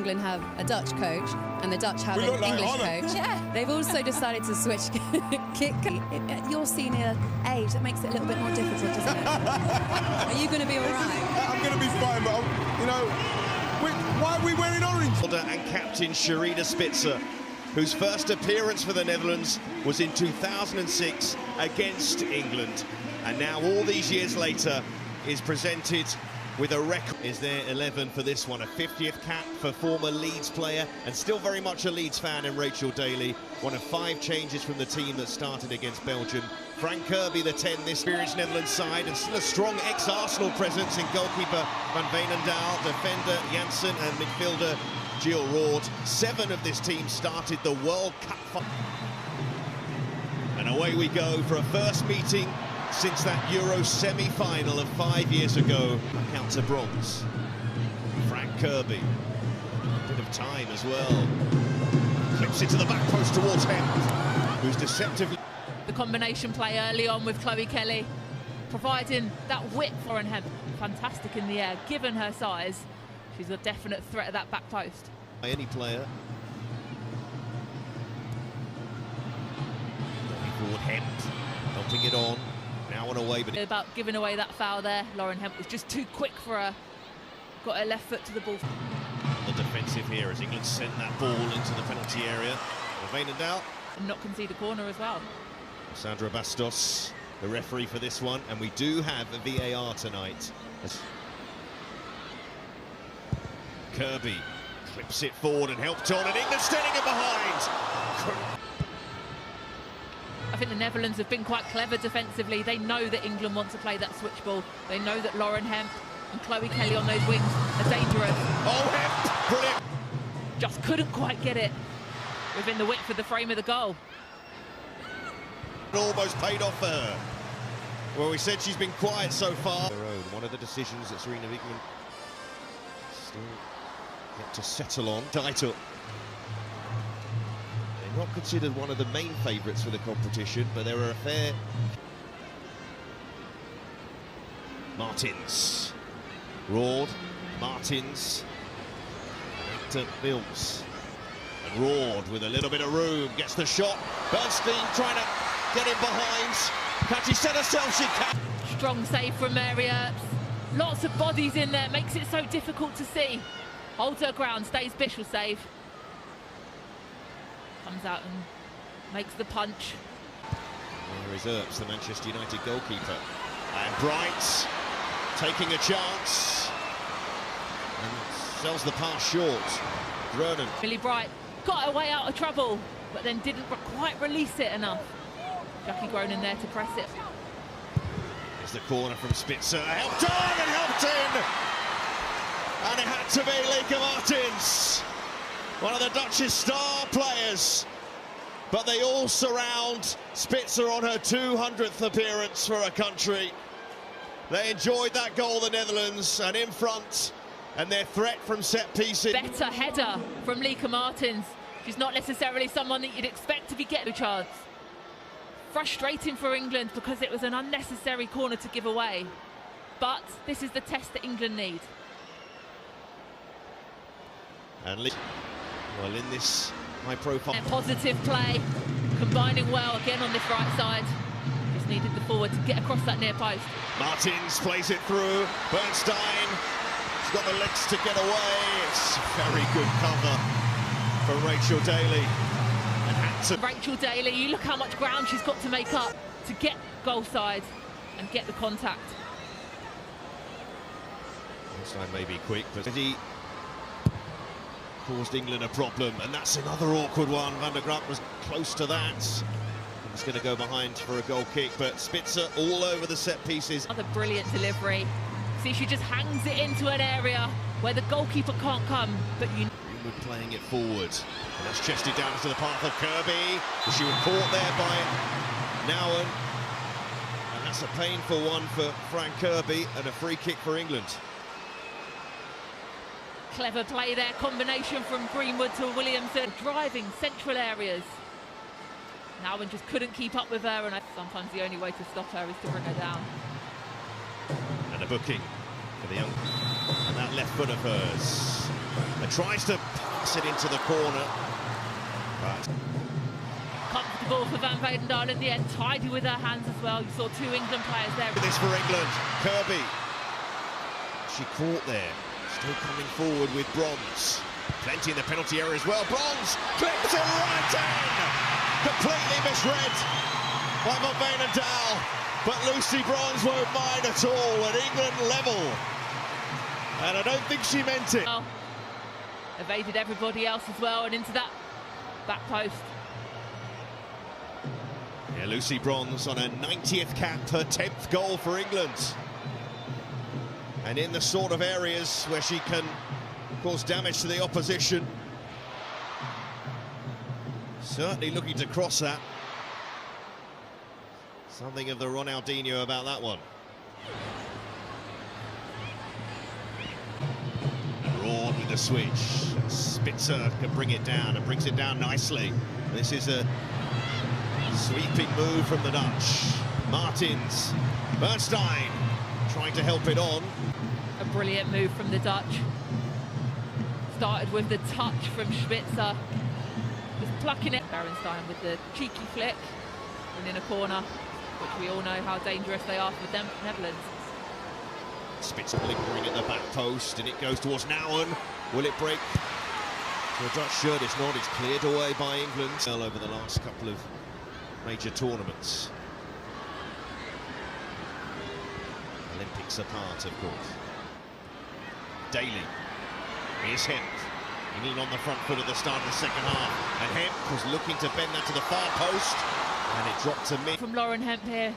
England have a Dutch coach and the Dutch have an English coach. Yeah, they've also decided to switch kick. At your senior age, that makes it a little bit more difficult, doesn't it? Are you going to be all right? I'm going to be fine, but, you know, why are we wearing orange? And captain Sherida Spitzer, whose first appearance for the Netherlands was in 2006 against England. And now, all these years later, is presented with a record. Is there 11 for this one? A 50th cap for former Leeds player and still very much a Leeds fan in Rachel Daly. One of 5 changes from the team that started against Belgium. Frank Kirby, the 10, this experienced Netherlands side, and still a strong ex-Arsenal presence in goalkeeper Van Veenendaal, defender Janssen, and midfielder Gio Roord. 7 of this team started the World Cup. And away we go for a first meeting since that Euro semi-final of 5 years ago. Out to bronze. Frank Kirby. A bit of time as well. Clips it to the back post towards Hemp, who's deceptively... The combination play early on with Chloe Kelly, providing that width for Lauren Hemp. Fantastic in the air, given her size. She's a definite threat at that back post. By any player. Going forward, Hemp, helping it on. Now and away, but about giving away that foul there. Lauren Hemp was just too quick for her. Got her left foot to the ball. The defensive here as England sent that ball into the penalty area. Veenendaal. And not concede a corner as well. Sandra Bastos, the referee for this one, and we do have a VAR tonight. As Kirby clips it forward and helped on, and England standing in behind. I think the Netherlands have been quite clever defensively. They know that England want to play that switch ball. They know that Lauren Hemp and Chloe Kelly on those wings are dangerous. Oh, Hemp! Brilliant! Just couldn't quite get it within the width of the frame of the goal. It almost paid off for her. Well, we said she's been quiet so far. One of the decisions that Serena Wigman still yet to settle on. Title. Not considered one of the main favourites for the competition, but there are a fair... Martins. Roord. Martins. Back to Mills. And Roord with a little bit of room. Gets the shot. Bernstein trying to get him behind. Can she set herself? She can. Strong save from Mary Earps. Lots of bodies in there. Makes it so difficult to see. Holds her ground. Stays Bish will save. Comes out and makes the punch. There is Earps, the Manchester United goalkeeper. And Bright taking a chance. And sells the pass short. Vernon. Millie Bright got her way out of trouble, but then didn't quite release it enough. Jackie Gronin there to press it. Here's the corner from Spitzer. Helped on and helped in! And it had to be Lieke Martins. One of the Dutch's star players, but they all surround Spitzer on her 200th appearance for her country. They enjoyed that goal, the Netherlands, and in front, and their threat from set pieces. Better header from Lieke Martins. She's not necessarily someone that you'd expect to be getting a chance. Frustrating for England because it was an unnecessary corner to give away. But this is the test that England need. And well, in this high-profile... Positive play, combining well again on this right side. Just needed the forward to get across that near post. Martins plays it through. Bernstein, she's got the legs to get away. It's very good cover from Rachel Daly. And had to... Rachel Daly, you look how much ground she's got to make up to get goal side and get the contact. Bernstein may be quick, but he caused England a problem, and that's another awkward one. Van der Grant was close to that. He's going to go behind for a goal kick, but Spitzer all over the set pieces. Another brilliant delivery. See, she just hangs it into an area where the goalkeeper can't come, but you... Greenwood playing it forward, and that's chested down into the path of Kirby. She was caught there by Nouwen, and that's a painful one for Frank Kirby, and a free kick for England. Clever play there, combination from Greenwood to Williamson. Driving central areas. Nouwen just couldn't keep up with her, and sometimes the only way to stop her is to bring her down. And a booking for the young... And that left foot of hers. And tries to pass it into the corner. But Comfortable for Van Veenendaal in the end, tidy with her hands as well. You saw two England players there. this for England. Kirby. She caught there. Still coming forward with Bronze. Plenty in the penalty area as well. Bronze clips it right in. Completely misread by Van Veenendaal. But Lucy Bronze won't mind at all. And England level. And I don't think she meant it. Well, evaded everybody else as well and into that back post. Yeah, Lucy Bronze on her 90th cap, her 10th goal for England. And in the sort of areas where she can cause damage to the opposition. Certainly looking to cross that. Something of the Ronaldinho about that one. Broad with the switch. Spitzer can bring it down and brings it down nicely. This is a sweeping move from the Dutch. Martins, Bernstein trying to help it on. A brilliant move from the Dutch. Started with the touch from Spitzer. Just plucking it. Bernstein with the cheeky flick and in a corner, which we all know how dangerous they are for them, Netherlands. Spitzer lingering at the back post, and it goes towards Nouwen. Will it break? So the Dutch shirt is not. It's cleared away by England. Well, over the last couple of major tournaments. Olympics apart, of course. Daly. Here's Hemp. England on the front foot at the start of the second half. And Hemp was looking to bend that to the far post. And it dropped to mid. From Lauren Hemp here.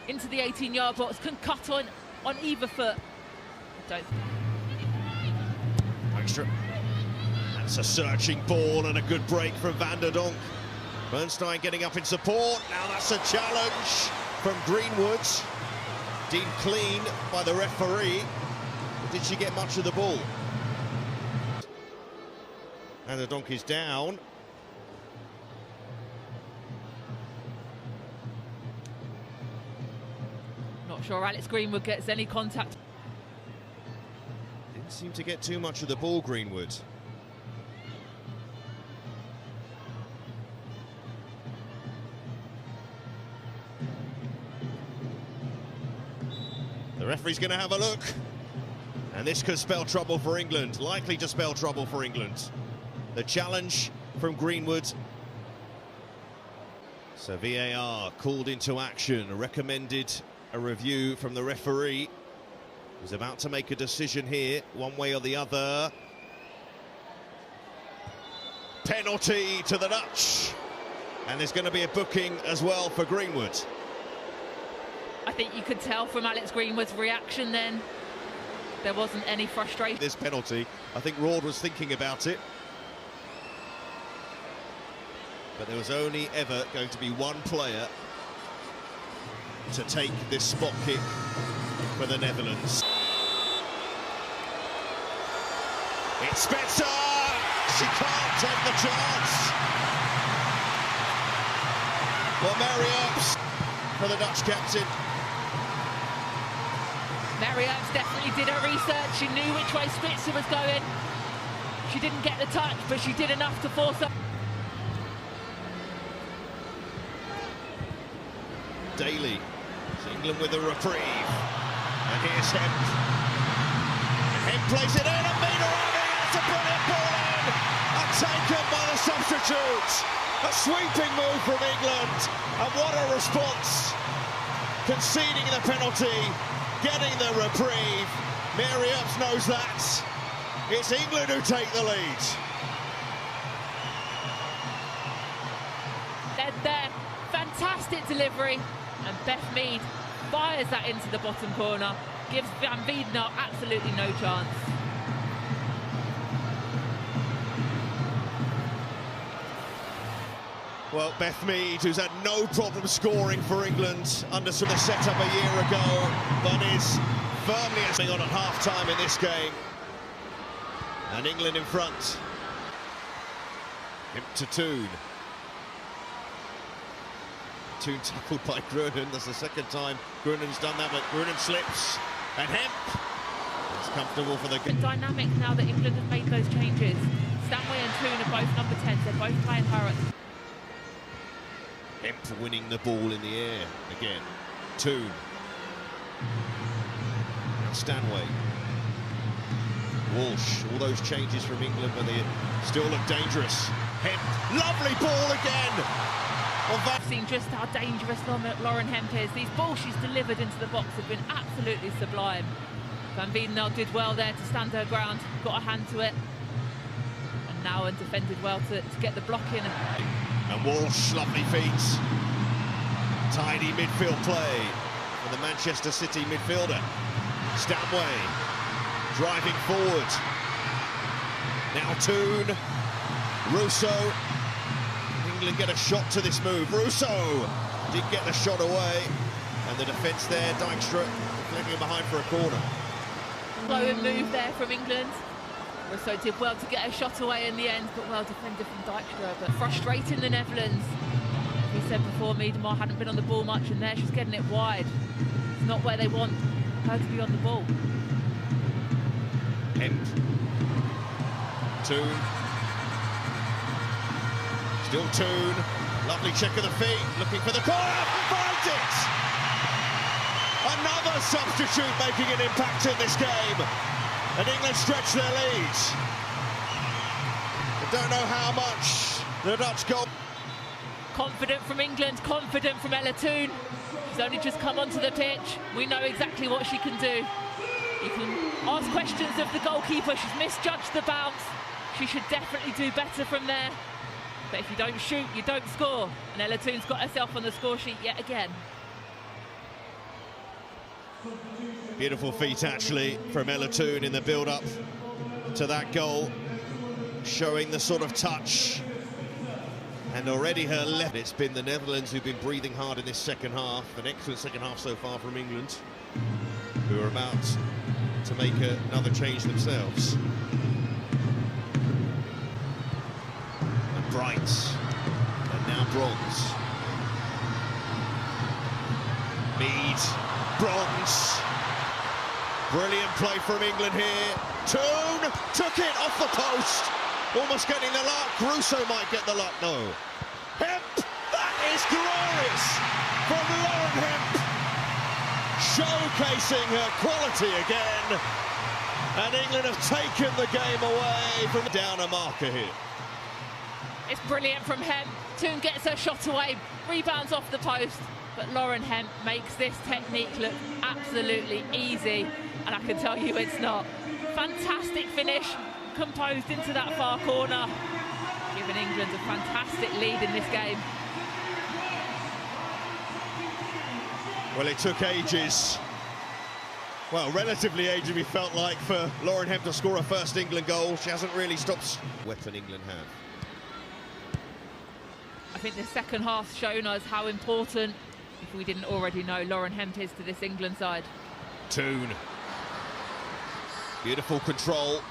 Into the 18-yard box. Can cut on either foot. Extra. That's a searching ball and a good break from Van der Donk. Bernstein getting up in support. Now that's a challenge from Greenwood. Deemed clean by the referee. Did she get much of the ball? Van der Donk is down. Not sure Alex Greenwood gets any contact. Didn't seem to get too much of the ball, Greenwood. The referee's going to have a look. And this could spell trouble for England. Likely to spell trouble for England. The challenge from Greenwood. So VAR called into action. Recommended a review from the referee. He's about to make a decision here, one way or the other. Penalty to the Dutch. And there's going to be a booking as well for Greenwood. I think you could tell from Alex Greenwood's reaction then. There wasn't any frustration. This penalty, I think Rord was thinking about it. But there was only ever going to be one player to take this spot kick for the Netherlands. It's Spitzer! She can't take the chance! Well, Mary Earps for the Dutch captain. Mary Earps definitely did her research. She knew which way Spitzer was going. She didn't get the touch, but she did enough to force her. Daly. England with a reprieve. And here's Hemp. And Hemp plays it in, and Mina It's a brilliant ball in. And taken by the substitutes. A sweeping move from England. And what a response. Conceding the penalty. Getting the reprieve. Mary Earps knows that. It's England who take the lead. There. Fantastic delivery. And Beth Mead fires that into the bottom corner. Gives Van Veenendaal absolutely no chance. Well, Beth Mead, who's had no problem scoring for England under some of the setup a year ago, but is firmly on at half-time in this game. And England in front. Hemp to Toon. Toon tackled by Grunen. That's the second time Grunen's done that, but Grunen slips. And Hemp It's comfortable for the... Dynamic now that England have made those changes. Stanway and Toon are both number 10s. They're both playing her. Hemp winning the ball in the air again. Toon. Now Stanway. Walsh. All those changes from England, but they still look dangerous. Hemp. Lovely ball again. I've seen just how dangerous Lauren Hemp is. These balls she's delivered into the box have been absolutely sublime. Van Wiedenel did well there to stand her ground, got a hand to it, and now defended well to get the block in. And Walsh, lovely feet. Tidy midfield play for the Manchester City midfielder. Stanway driving forward. Now Toon. Russo. England get a shot to this move. Russo did get the shot away, and the defence there, Dijkstra flicking behind for a corner. Slow move there from England. Russo did well to get a shot away in the end, but well defended from Dijkstra. But frustrating the Netherlands. As we said before, Miedema hadn't been on the ball much, and there she's getting it wide. It's not where they want her to be on the ball. Hemp. Toon. Still Toon. Lovely check of the feet, looking for the corner. Finds it! Another substitute making an impact in this game. And England stretch their leads. I don't know how much the Dutch goal. Confident from England, confident from Ella Toon. She's only just come onto the pitch. We know exactly what she can do. You can ask questions of the goalkeeper. She's misjudged the bounce. She should definitely do better from there. But if you don't shoot, you don't score. And Ella Toon's got herself on the score sheet yet again. Beautiful feet, actually, from Ella Toon in the build-up to that goal, showing the sort of touch. And already her left. It's been the Netherlands who've been breathing hard in this second half. An excellent second half so far from England, who are about to make another change themselves. And Bright, and now Bronze. Mead, Bronze. Brilliant play from England here. Toon took it off the post. Almost getting the luck. Russo might get the luck. No. Hemp. That is glorious from Lauren Hemp. Showcasing her quality again. And England have taken the game away from down a marker here. It's brilliant from Hemp. Toon gets her shot away, rebounds off the post. But Lauren Hemp makes this technique look absolutely easy. And I can tell you it's not. Fantastic finish, composed into that far corner, giving England a fantastic lead in this game. Well, it took ages, well, relatively ages, we felt like, for Lauren Hemp to score her first England goal. She hasn't really stopped. Weapon England have. I think the second half's shown us how important, if we didn't already know, Lauren Hemp is to this England side. Toon. Beautiful control.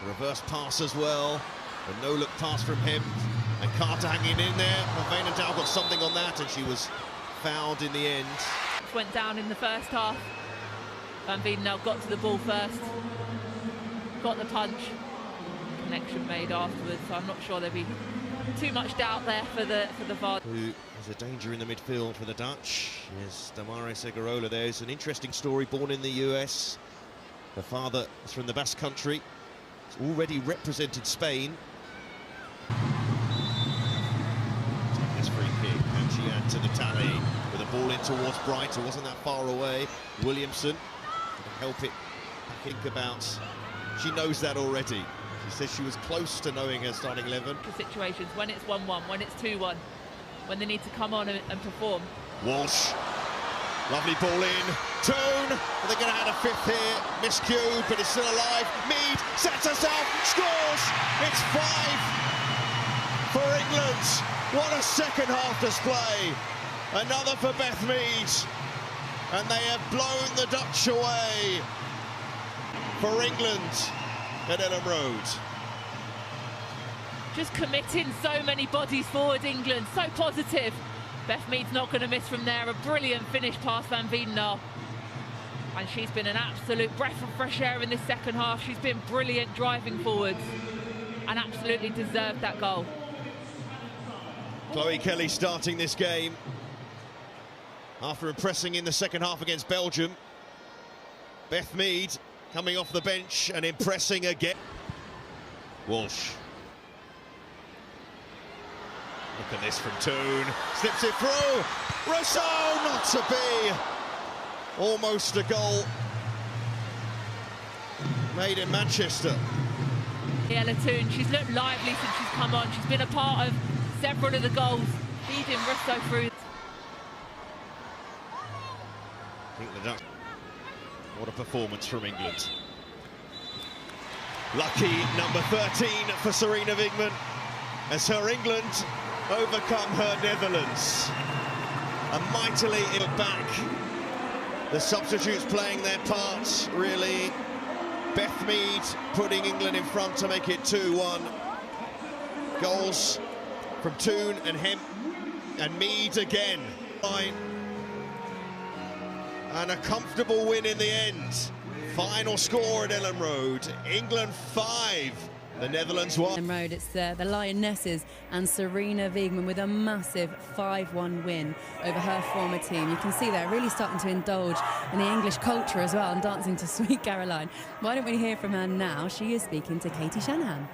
Reverse pass as well. A no-look pass from Hemp. And Carter hanging in there. Van Wiedenel got something on that, and she was fouled in the end. Went down in the first half. Van Wiedenel got to the ball first. Got the punch. Connection made afterwards, so I'm not sure there'll be too much doubt there for the VAR. Who is a danger in the midfield for the Dutch? Yes, Damaris Segurola. There's an interesting story, born in the US. Her father is from the Basque Country. He's already represented Spain. Take this free kick, and she adds to the tally with a ball in towards Bright. It wasn't that far away. Williamson can help it. I think about. She knows that already. She says she was close to knowing her starting 11. The situations when it's 1-1, when it's 2-1, when they need to come on and perform. Walsh. Lovely ball in. Toon. They're going to add a fifth here. Miscued, but it's still alive. Mead sets herself, scores. It's 5 for England. What a second half display. Another for Beth Mead. And they have blown the Dutch away for England at Ellen Road. Just committing so many bodies forward, England. So positive. Beth Mead's not going to miss from there. A brilliant finish past Van Wiedenel. And she's been an absolute breath of fresh air in this second half. She's been brilliant driving forwards and absolutely deserved that goal. Chloe Kelly starting this game after impressing in the second half against Belgium. Beth Mead coming off the bench and impressing again. Walsh. Look at this from Toon. Slips it through. Rousseau, not to be. Almost a goal made in Manchester. Ella Toon, she's looked lively since she's come on. She's been a part of several of the goals, feeding Rousseau through. I think the Dutch. What a performance from England. Lucky number 13 for Serena Wigman as her England overcome her Netherlands. And mightily in the back. The substitutes playing their parts, really. Beth Mead putting England in front to make it 2-1. Goals from Toon and Hemp and Mead again. And a comfortable win in the end. Final score at Ellen Road. England 5, the Netherlands 1. Ellen Road, it's the Lionesses and Serena Wigman with a massive 5-1 win over her former team. You can see they're really starting to indulge in the English culture as well and dancing to Sweet Caroline. Why don't we hear from her now? She is speaking to Katie Shanahan.